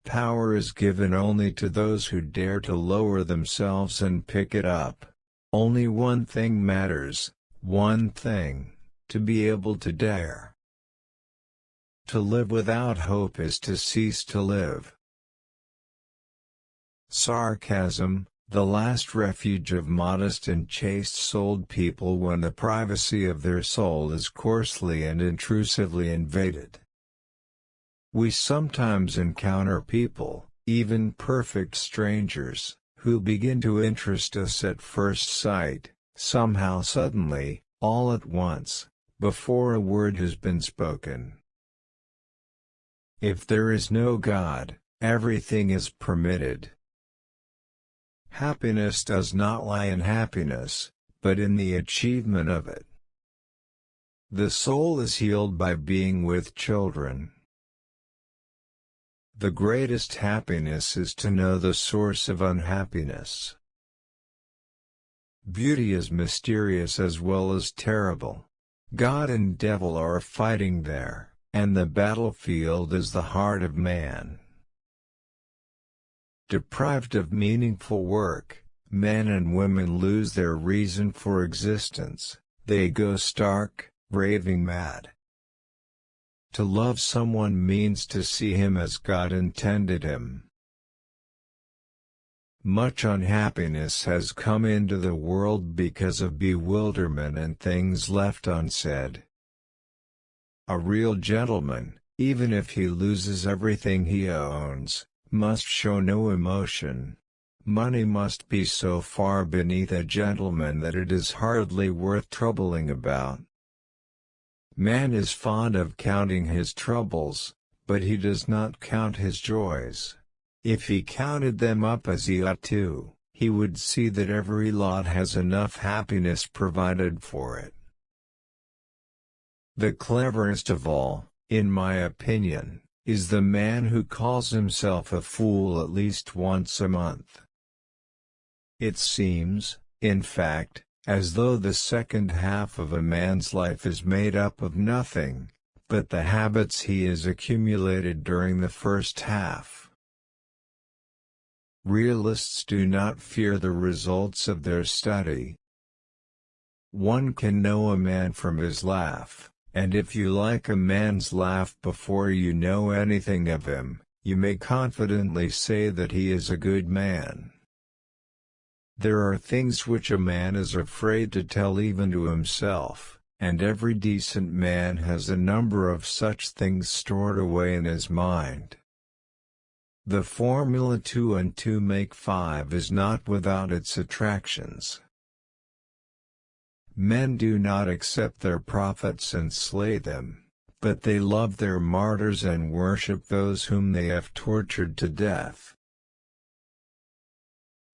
Power is given only to those who dare to lower themselves and pick it up. Only one thing matters, one thing: to be able to dare. To live without hope is to cease to live. Sarcasm, the last refuge of modest and chaste-souled people when the privacy of their soul is coarsely and intrusively invaded. We sometimes encounter people, even perfect strangers, who begin to interest us at first sight, somehow suddenly, all at once, before a word has been spoken. If there is no God, everything is permitted. Happiness does not lie in happiness, but in the achievement of it. The soul is healed by being with children. The greatest happiness is to know the source of unhappiness. Beauty is mysterious as well as terrible. God and devil are fighting there, and the battlefield is the heart of man. Deprived of meaningful work, men and women lose their reason for existence, they go stark, raving mad. To love someone means to see him as God intended him. Much unhappiness has come into the world because of bewilderment and things left unsaid. A real gentleman, even if he loses everything he owns, must show no emotion. Money must be so far beneath a gentleman that it is hardly worth troubling about. Man is fond of counting his troubles, but he does not count his joys. If he counted them up as he ought to, he would see that every lot has enough happiness provided for it. The cleverest of all, in my opinion, is the man who calls himself a fool at least once a month. It seems, in fact, as though the second half of a man's life is made up of nothing but the habits he has accumulated during the first half. Realists do not fear the results of their study. One can know a man from his laugh, and if you like a man's laugh before you know anything of him, you may confidently say that he is a good man. There are things which a man is afraid to tell even to himself, and every decent man has a number of such things stored away in his mind. The formula 2 and 2 make 5 is not without its attractions. Men do not accept their prophets and slay them, but they love their martyrs and worship those whom they have tortured to death.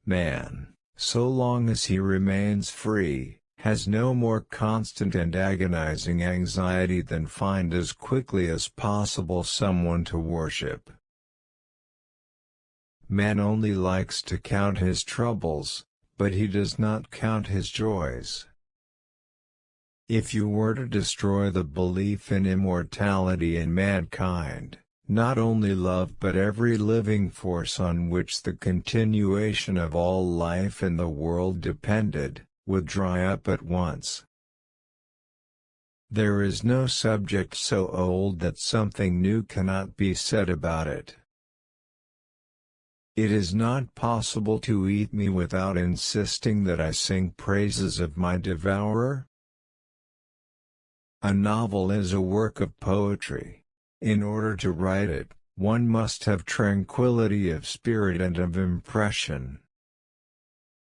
Man, so long as he remains free, has no more constant and agonizing anxiety than find as quickly as possible someone to worship. Man only likes to count his troubles, but he does not count his joys. If you were to destroy the belief in immortality in mankind, not only love but every living force on which the continuation of all life in the world depended, would dry up at once. There is no subject so old that something new cannot be said about it. It is not possible to eat me without insisting that I sing praises of my devourer. A novel is a work of poetry. In order to write it, one must have tranquility of spirit and of impression.